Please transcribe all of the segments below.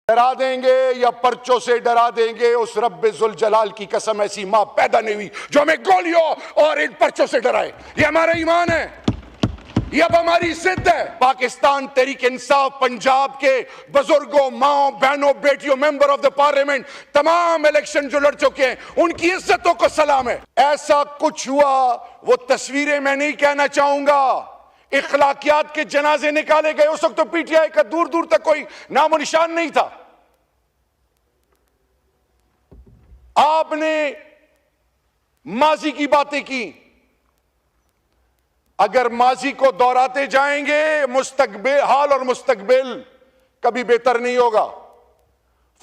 डरा देंगे या पर्चों से डरा देंगे, उस रब्बे जुल जलाल की कसम ऐसी मां पैदा नहीं हुई जो हमें गोलियों और इन पर्चों से डराए। ये हमारा ईमान है, ये अब हमारी जिद है। पाकिस्तान तहरीक इंसाफ पंजाब के बुजुर्गों, माओ, बहनों, बेटियों, मेंबर ऑफ द पार्लियामेंट, तमाम इलेक्शन जो लड़ चुके हैं, उनकी इज्जतों को सलाम है। ऐसा कुछ हुआ वो तस्वीरें मैं नहीं कहना चाहूंगा। इखलाकियात के जनाजे निकाले गए, उस वक्त तो पीटीआई का दूर दूर तक कोई नामो निशान नहीं था। आपने माजी की बातें की, अगर माजी को दोहराते जाएंगे मुस्तकबिल, हाल और मुस्तकबिल कभी बेहतर नहीं होगा।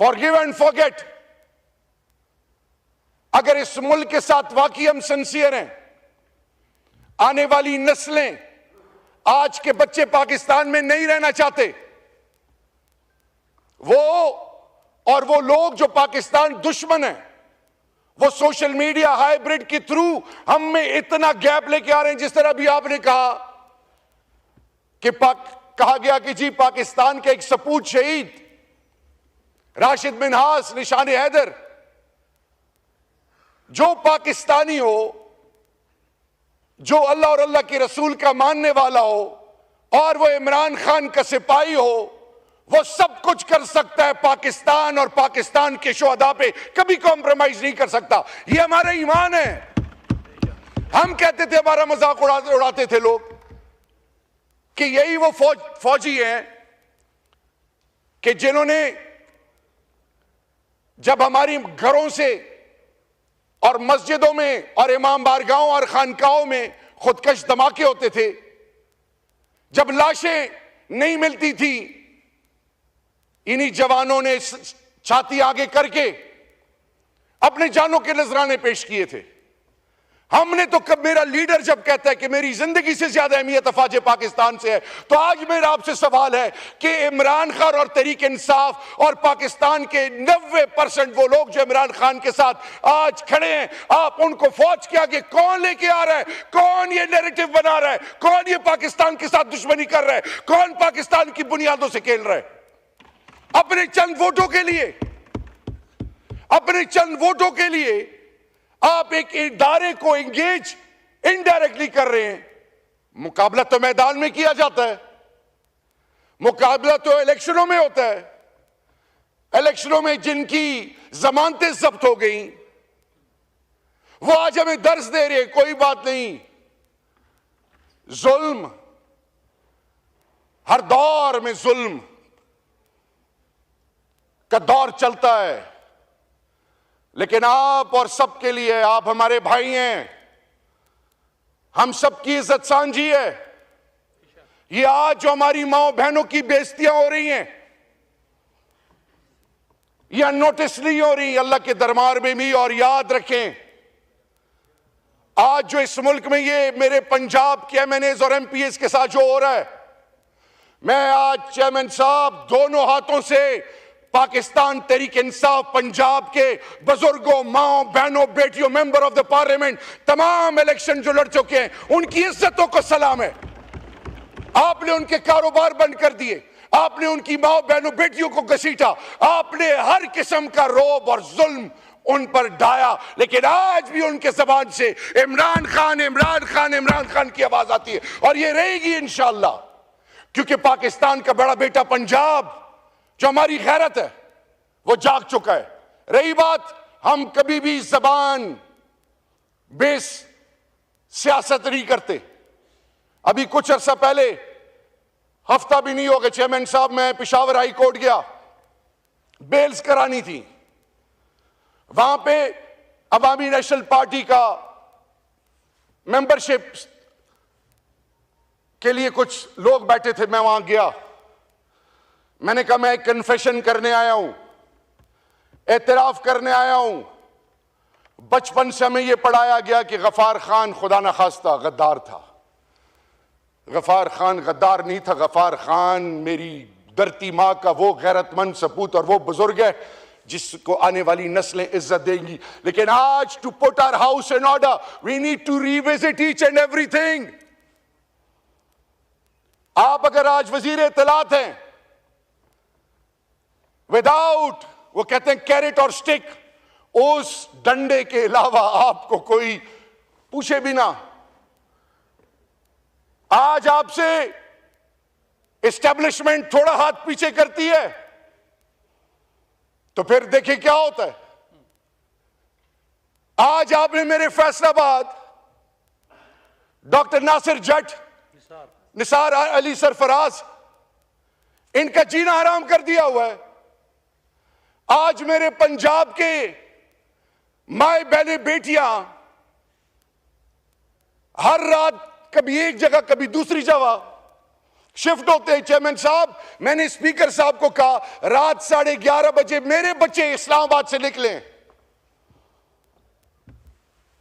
Forgive and forget. अगर इस मुल्क के साथ वाकई हम सिंसियर हैं, आने वाली नस्लें, आज के बच्चे पाकिस्तान में नहीं रहना चाहते, वो लोग जो पाकिस्तान दुश्मन है, वो सोशल मीडिया हाइब्रिड के थ्रू हम में इतना गैप लेके आ रहे हैं। जिस तरह भी आपने कहा कि कहा गया कि जी पाकिस्तान के एक सपूत शहीद राशिद मिन्हास, निशान हैदर, जो पाकिस्तानी हो, जो अल्लाह और अल्लाह के रसूल का मानने वाला हो, और वो इमरान खान का सिपाही हो, वो सब कुछ कर सकता है। पाकिस्तान और पाकिस्तान के शुहदा पे कभी कॉम्प्रोमाइज नहीं कर सकता। ये हमारा ईमान है। हम कहते थे, हमारा मजाक उड़ाते थे लोग कि यही वो फौजी हैं कि जिन्होंने जब हमारी घरों से और मस्जिदों में और इमाम बारगाहों और खानकाहों में खुदकश धमाके होते थे, जब लाशें नहीं मिलती थी, इन्हीं जवानों ने छाती आगे करके अपने जानों के नजराने पेश किए थे। हमने तो कब, मेरा लीडर जब कहता है कि मेरी जिंदगी से ज्यादा अहमियत अफवाज पाकिस्तान से है, तो आज मेरा आपसे सवाल है कि इमरान खान और तहरीक इंसाफ और पाकिस्तान के 90% वो लोग जो इमरान खान के साथ आज खड़े हैं, आप उनको फौज के आगे कौन लेके आ रहा है? कौन ये नैरेटिव बना रहा है? कौन ये पाकिस्तान के साथ दुश्मनी कर रहा है? कौन पाकिस्तान की बुनियादों से खेल रहा है? अपने चंद वोटों के लिए, अपने चंद वोटों के लिए आप एक इदारे को एंगेज इनडायरेक्टली कर रहे हैं। मुकाबला तो मैदान में किया जाता है, मुकाबला तो इलेक्शनों में होता है। इलेक्शनों में जिनकी जमानतें जब्त हो गई, वो आज हमें दर्ज दे रहे हैं। कोई बात नहीं, जुल्म, हर दौर में जुल्म का दौर चलता है, लेकिन आप और सबके लिए, आप हमारे भाई हैं, हम सबकी इज्जत सांझी है। ये आज जो हमारी माओ बहनों की बेइज्जतियां हो रही हैं, ये अननोटिस नहीं हो रही अल्लाह के दरबार में भी। और याद रखें, आज जो इस मुल्क में ये मेरे पंजाब के एमएनएज और एमपीएस के साथ जो हो रहा है, मैं आज चेयरमैन साहब दोनों हाथों से पाकिस्तान तहरीक इंसाफ पंजाब के बुजुर्गों, माओ, बहनों, बेटियों, मेंबर ऑफ द पार्लियामेंट, तमाम इलेक्शन जो लड़ चुके हैं, उनकी इज्जतों को सलाम है। आपने उनके कारोबार बंद कर दिए, आपने उनकी माओ, बहनों, बेटियों को घसीटा, आपने हर किस्म का रौब और जुल्म उन पर ढाया, लेकिन आज भी उनके जबान से इमरान खान, इमरान खान, इमरान खान की आवाज आती है। और ये रहेगी इंशाअल्लाह, क्योंकि पाकिस्तान का बड़ा बेटा पंजाब, जो हमारी गैरत है, वो जाग चुका है। रही बात, हम कभी भी जबान बेस सियासत नहीं करते। अभी कुछ अरसा पहले, हफ्ता भी नहीं हो गया चेयरमैन साहब, मैं पेशावर हाई कोर्ट गया, बेल्स करानी थी। वहां पे अवामी नेशनल पार्टी का मेंबरशिप के लिए कुछ लोग बैठे थे। मैं वहां गया, मैंने कहा मैं कन्फेशन करने आया हूं, एतराफ करने आया हूं। बचपन से हमें यह पढ़ाया गया कि गफार खान खुदा न खास्ता गद्दार था। गफार खान गद्दार नहीं था, गफार खान मेरी धरती मां का वो गैरतमंद सपूत और वो बुजुर्ग है जिसको आने वाली नस्लें इज्जत देंगी। लेकिन आज, to put our house in order, we need to revisit each and everything. आप अगर आज वजीर इत्तलात हैं, विदाउट, वो कहते हैं कैरेट और स्टिक, उस डंडे के अलावा आपको कोई पूछे भी ना। आज आपसे एस्टेब्लिशमेंट थोड़ा हाथ पीछे करती है तो फिर देखिए क्या होता है। आज आपने मेरे फैसलाबाद डॉक्टर नासिर जट, निसार अली सरफराज, इनका जीना हराम कर दिया हुआ है। आज मेरे पंजाब के माए बहने बेटियां हर रात कभी एक जगह कभी दूसरी जगह शिफ्ट होते हैं। चेयरमैन साहब, मैंने स्पीकर साहब को कहा रात 11:30 बजे मेरे बच्चे इस्लामाबाद से निकले।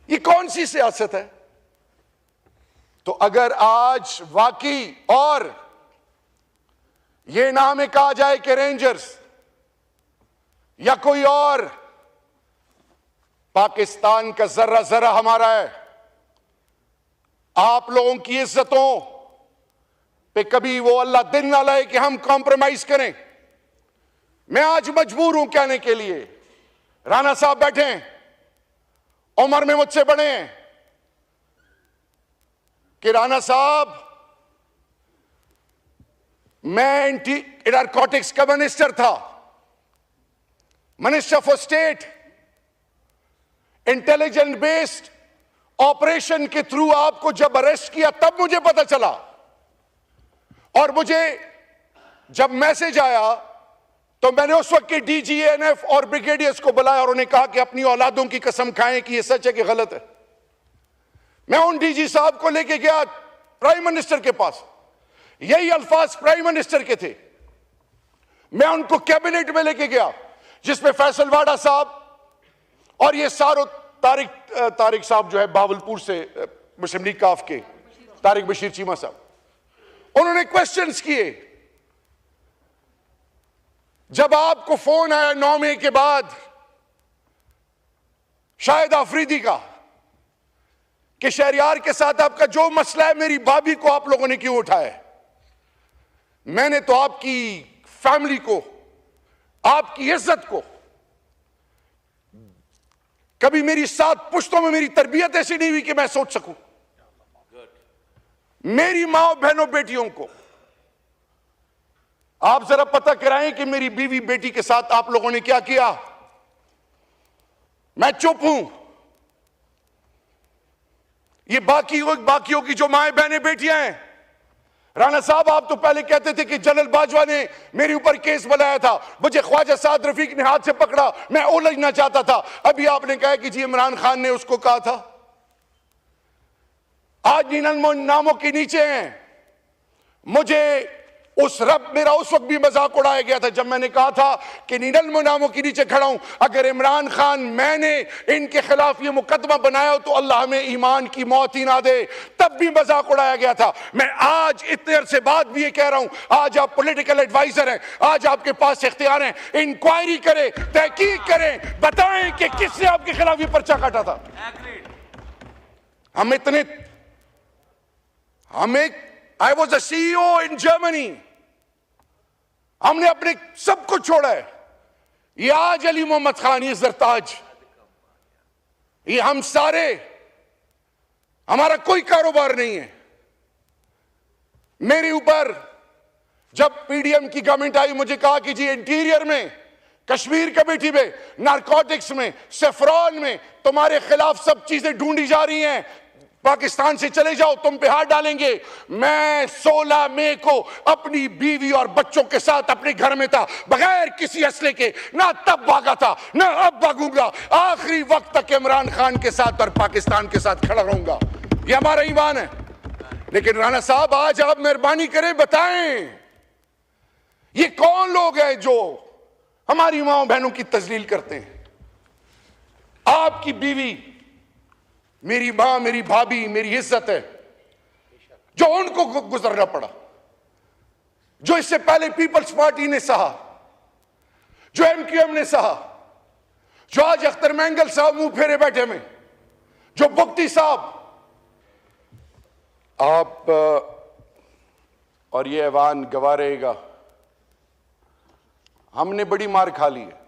ये कौन सी सियासत है? तो अगर आज वाकई और ये ना हमें कहा जाए कि रेंजर्स या कोई और, पाकिस्तान का जर्रा जर्रा हमारा है, आप लोगों की इज्जतों पे कभी वो अल्लाह दिन ना लाए कि हम कॉम्प्रोमाइज करें। मैं आज मजबूर हूं कहने के लिए, राणा साहब बैठे हैं, उम्र में मुझसे बड़े हैं, कि राणा साहब मैं नारकोटिक्स का मिनिस्टर था, minister for state. Intelligence based operation के थ्रू आपको जब अरेस्ट किया तब मुझे पता चला, और मुझे जब मैसेज आया तो मैंने उस वक्त के डीजीएनएफ और ब्रिगेडियर्स को बुलाया और उन्हें कहा कि अपनी औलादों की कसम खाएं कि यह सच है कि गलत है। मैं उन डीजी साहब को लेके गया प्राइम मिनिस्टर के पास, यही अल्फाज प्राइम मिनिस्टर के थे। मैं उनको कैबिनेट में लेके गया जिसमें फैसल वाडा साहब और ये सारो तारिक साहब जो है बावलपुर से मुस्लिम लीग काफ के, तारिक बशीर चीमा साहब, उन्होंने क्वेश्चंस किए। जब आपको फोन आया 9 मई के बाद शाहिद आफरीदी का कि शहरियार के साथ आपका जो मसला है, मेरी भाभी को आप लोगों ने क्यों उठाया? मैंने तो आपकी फैमिली को, आपकी इज्जत को, कभी मेरी 7 पुश्तों में मेरी तरबियत ऐसी नहीं हुई कि मैं सोच सकूं। मेरी मां बहनों बेटियों को आप जरा पता कराएं कि मेरी बीवी बेटी के साथ आप लोगों ने क्या किया। मैं चुप हूं। ये बाकियों की जो माएं बहनें बेटियां हैं, राणा साहब आप तो पहले कहते थे कि जनरल बाजवा ने मेरे ऊपर केस बनाया था, मुझे ख्वाजा साद रफीक ने हाथ से पकड़ा, मैं उलझना चाहता था। अभी आपने कहा कि जी इमरान खान ने उसको कहा था। आज नीनल नामों के नीचे हैं। मुझे मेरा उस वक्त भी मजाक उड़ाया गया था जब मैंने कहा था कि नीनल नामों के नीचे खड़ा हूं। अगर इमरान खान मैंने इनके खिलाफ ये मुकदमा बनाया हो तो अल्लाह हमें ईमान की मौत ही ना दे, तब भी मजाक उड़ाया गया था। मैं आज इतने अरसे बाद भी ये कह रहा हूं, आज आप पॉलिटिकल एडवाइजर हैं, आज आपके पास इख्तियार हैं, इंक्वायरी करें, तहकीक करें, बताएं कि किसने आपके खिलाफ ये पर्चा काटा था। I was a CEO in Germany, हमने अपने सब कुछ छोड़ा है। ये आज अली मोहम्मद खान, ये जरताज, ये हम सारे, हमारा कोई कारोबार नहीं है। मेरे ऊपर जब PDM की गवर्नमेंट आई, मुझे कहा कि जी इंटीरियर में, कश्मीर कमेटी में, नारकोटिक्स में, सेफ्रॉन में तुम्हारे खिलाफ सब चीजें ढूंढी जा रही हैं, पाकिस्तान से चले जाओ, तुम पे हाथ डालेंगे। मैं 16 मई को अपनी बीवी और बच्चों के साथ अपने घर में था, बगैर किसी असले के, ना तब भागा था ना अब भागूंगा। आखिरी वक्त तक इमरान खान के साथ और पाकिस्तान के साथ खड़ा रहूंगा, ये हमारा ईमान है। लेकिन राणा साहब आज आप मेहरबानी करें, बताएं ये कौन लोग हैं जो हमारी माओ बहनों की तजलील करते हैं? आपकी बीवी, मेरी मां, मेरी भाभी, मेरी इज्जत है, जो उनको गुजरना पड़ा, जो इससे पहले पीपल्स पार्टी ने सहा, जो MQM ने सहा, जो आज अख्तर मैंगल साहब मुंह फेरे बैठे में, जो बुख्ती साहब, आप और ये ऐवान गवाह रहेगा, हमने बड़ी मार खा ली है।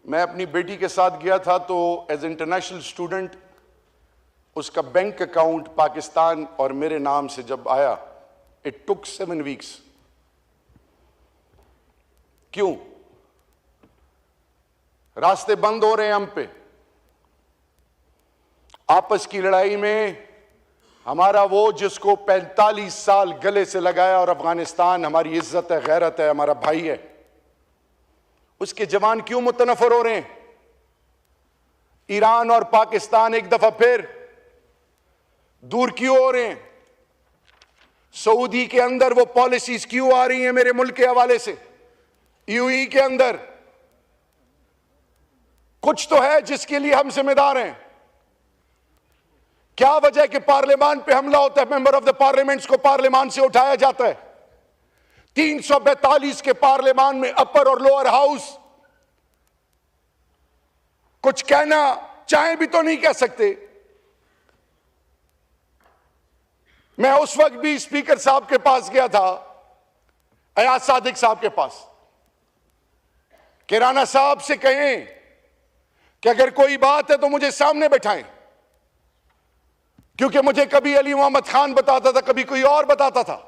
मैं अपनी बेटी के साथ गया था तो एज इंटरनेशनल स्टूडेंट उसका बैंक अकाउंट पाकिस्तान और मेरे नाम से जब आया, इट टुक 7 वीक्स। क्यों? रास्ते बंद हो रहे हैं हम पे। आपस की लड़ाई में हमारा वो जिसको 45 साल गले से लगाया और अफगानिस्तान हमारी इज्जत है, गैरत है, हमारा भाई है, उसके जवान क्यों मुतनफर हो रहे हैं? ईरान और पाकिस्तान एक दफा फिर दूर क्यों हो रहे हैं? सऊदी के अंदर वो पॉलिसीज क्यों आ रही हैं मेरे मुल्क के हवाले से? यूएई के अंदर कुछ तो है जिसके लिए हम जिम्मेदार हैं। क्या वजह कि पार्लियामान पे हमला होता है, मेंबर ऑफ द पार्लियामेंट्स को पार्लियामान से उठाया जाता है? 342 के पार्लियामान में अपर और लोअर हाउस कुछ कहना चाहे भी तो नहीं कह सकते। मैं उस वक्त भी स्पीकर साहब के पास गया था, अयाज सादिक साहब के पास, कि राणा साहब से कहें कि अगर कोई बात है तो मुझे सामने बैठाएं, क्योंकि मुझे कभी अली मोहम्मद खान बताता था, कभी कोई और बताता था।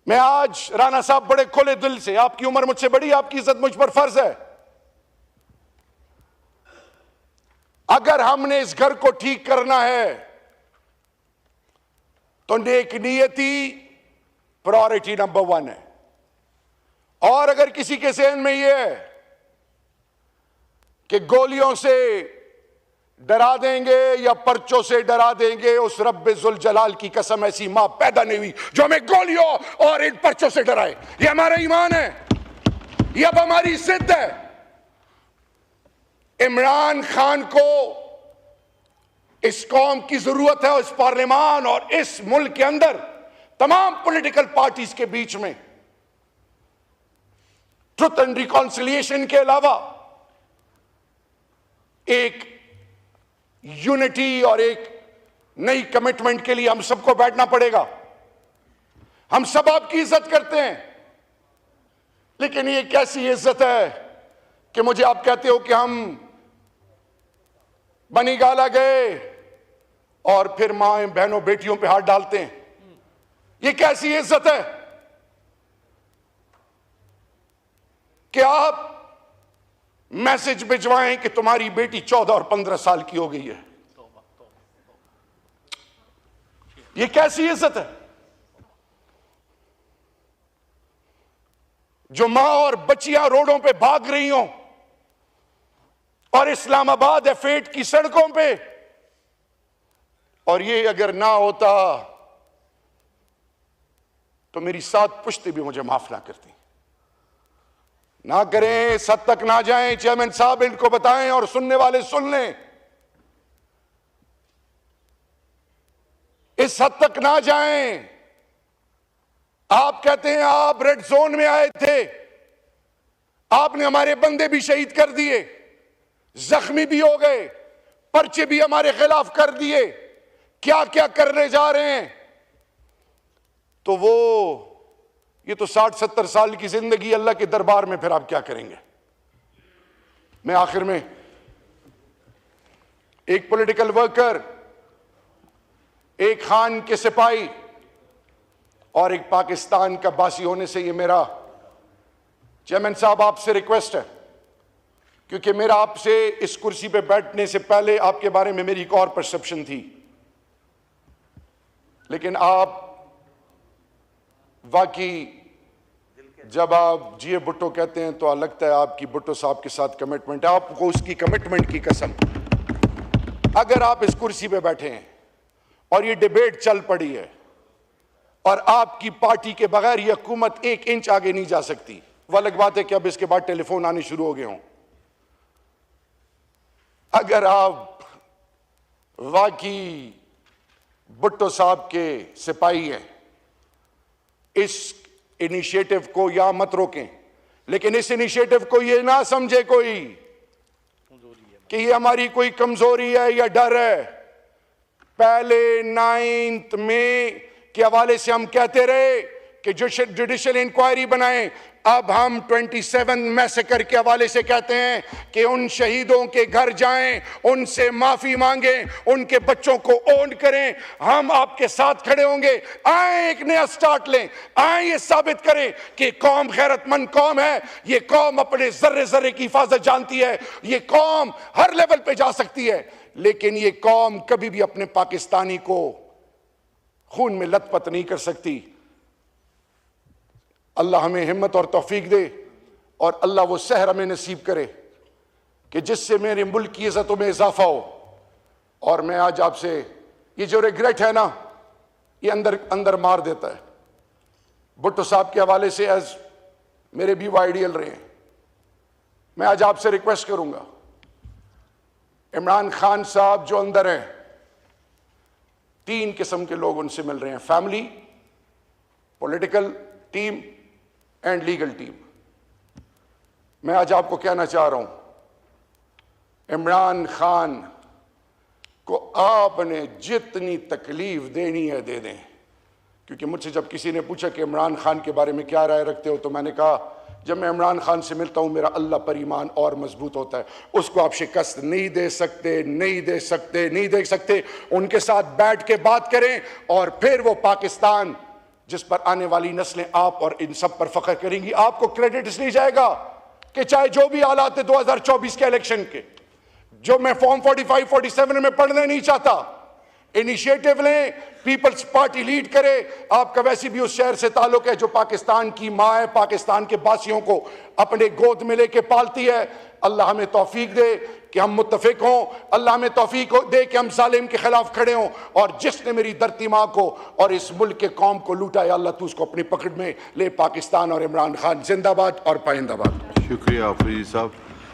मैं आज राणा साहब बड़े खुले दिल से, आपकी उम्र मुझसे बड़ी, आपकी इज्जत मुझ पर फर्ज है, अगर हमने इस घर को ठीक करना है तो नेक नियति प्रायोरिटी नंबर 1 है। और अगर किसी के ज़हन में यह है कि गोलियों से डरा देंगे या पर्चों से डरा देंगे, उस रब्बे जुल जलाल की कसम ऐसी मां पैदा नहीं हुई जो हमें गोलियों और इन पर्चों से डराए। ये हमारा ईमान है, ये अब हमारी जिद है। इमरान खान को इस कौम की जरूरत है, इस पार्लियामान और इस मुल्क के अंदर तमाम पॉलिटिकल पार्टीज के बीच में ट्रुथ एंड रिकॉन्सिलिएशन के अलावा एक यूनिटी और एक नई कमिटमेंट के लिए हम सबको बैठना पड़ेगा। हम सब आपकी इज्जत करते हैं, लेकिन ये कैसी इज्जत है कि मुझे आप कहते हो कि हम बनी गाला गए और फिर मां बहनों बेटियों पे हाथ डालते हैं। ये कैसी इज्जत है कि आप मैसेज भिजवाएं कि तुम्हारी बेटी 14 और 15 साल की हो गई है? ये कैसी इज्जत है? जो मां और बच्चियां रोडों पे भाग रही हों और इस्लामाबाद F8 की सड़कों पे, और ये अगर ना होता तो मेरी 7 पुश्ते भी मुझे माफ ना करती। ना करें, इस हद तक ना जाएं। चेयरमैन साहब इनको बताएं और सुनने वाले सुन लें, इस हद तक ना जाएं। आप कहते हैं आप रेड जोन में आए थे, आपने हमारे बंदे भी शहीद कर दिए, जख्मी भी हो गए, पर्चे भी हमारे खिलाफ कर दिए, क्या क्या करने जा रहे हैं? तो वो ये तो 60-70 साल की जिंदगी अल्लाह के दरबार में, फिर आप क्या करेंगे? मैं आखिर में, एक पॉलिटिकल वर्कर, एक खान के सिपाही और एक पाकिस्तान का बासी होने से ये मेरा चेयरमैन साहब आपसे रिक्वेस्ट है, क्योंकि मेरा आपसे इस कुर्सी पे बैठने से पहले आपके बारे में मेरी एक और परसेप्शन थी, लेकिन आप वाकई जब आप जीए भुट्टो कहते हैं तो लगता है आपकी भुट्टो साहब के साथ कमिटमेंट है। आपको उसकी कमिटमेंट की कसम, अगर आप इस कुर्सी पे बैठे हैं और ये डिबेट चल पड़ी है और आपकी पार्टी के बगैर ये हुकूमत 1 इंच आगे नहीं जा सकती, वो अलग बात है कि अब इसके बाद टेलीफोन आने शुरू हो गए हों। अगर आप वाकई भुट्टो साहब के सिपाही हैं, इस इनिशिएटिव को या मत रोकें, लेकिन इस इनिशिएटिव को ये ना समझे कोई कि ये हमारी कोई कमजोरी है या डर है। पहले 9 मई के हवाले से हम कहते रहे कि जुडिशियल इंक्वायरी बनाएं। अब हम 27 मैसेकर के हवाले से कहते हैं कि उन शहीदों के घर जाएं, उनसे माफी मांगें, उनके बच्चों को ओन करें। हम आपके साथ खड़े होंगे। आए एक नया स्टार्ट लें, आए ये साबित करें कि कौम गैरतमंद कौम है, ये कौम अपने जर्रे जर्रे की हिफाजत जानती है, ये कौम हर लेवल पे जा सकती है, लेकिन ये कौम कभी भी अपने पाकिस्तानी को खून में लथपथ नहीं कर सकती। अल्लाह हमें हिम्मत और तौफीक दे और अल्लाह वो सहर हमें नसीब करे कि जिससे मेरे मुल्क की इज्जतों में इजाफा हो। और मैं आज आपसे, ये जो रिग्रेट है ना, ये अंदर अंदर मार देता है। भुट्टो साहब के हवाले से एज मेरे भी वो आइडियल रहे हैं। मैं आज आपसे रिक्वेस्ट करूंगा, इमरान खान साहब जो अंदर हैं, 3 किस्म के लोग उनसे मिल रहे हैं, family, political team and legal team. मैं आज आपको कहना चाह रहा हूं, इमरान खान को आपने जितनी तकलीफ देनी है दे दें। क्योंकि मुझसे जब किसी ने पूछा कि इमरान खान के बारे में क्या राय रखते हो, तो मैंने कहा जब मैं इमरान खान से मिलता हूं मेरा अल्लाह पर ईमान और मजबूत होता है। उसको आप शिकस्त नहीं दे सकते, नहीं दे सकते, नहीं दे सकते। उनके साथ बैठ के बात करें और फिर वो पाकिस्तान जिस पर आने वाली नस्लें आप और इन सब पर फख्र करेंगी। आपको क्रेडिट इसलिए जाएगा कि चाहे जो भी हालात है 2024 के इलेक्शन के, जो मैं फॉर्म 45, 47 में पढ़ना नहीं चाहता, इनिशिएटिव लें, पीपल्स पार्टी लीड करे। आपका वैसे भी उस शहर से ताल्लुक है जो पाकिस्तान की माँ है, पाकिस्तान के बासियों को अपने गोद में लेके पालती है। अल्लाह हमें तौफीक दे कि हम मुत्तफिक हों, अल्लाह हमें तौफीक दे कि हम जालिम के खिलाफ खड़े हों। और जिसने मेरी धरती माँ को और इस मुल्क के कौम को लूटा है, अल्लाह तू उसको अपनी पकड़ में ले। पाकिस्तान और इमरान खान जिंदाबाद और पाइंदाबाद। शुक्रिया फरीद साहब।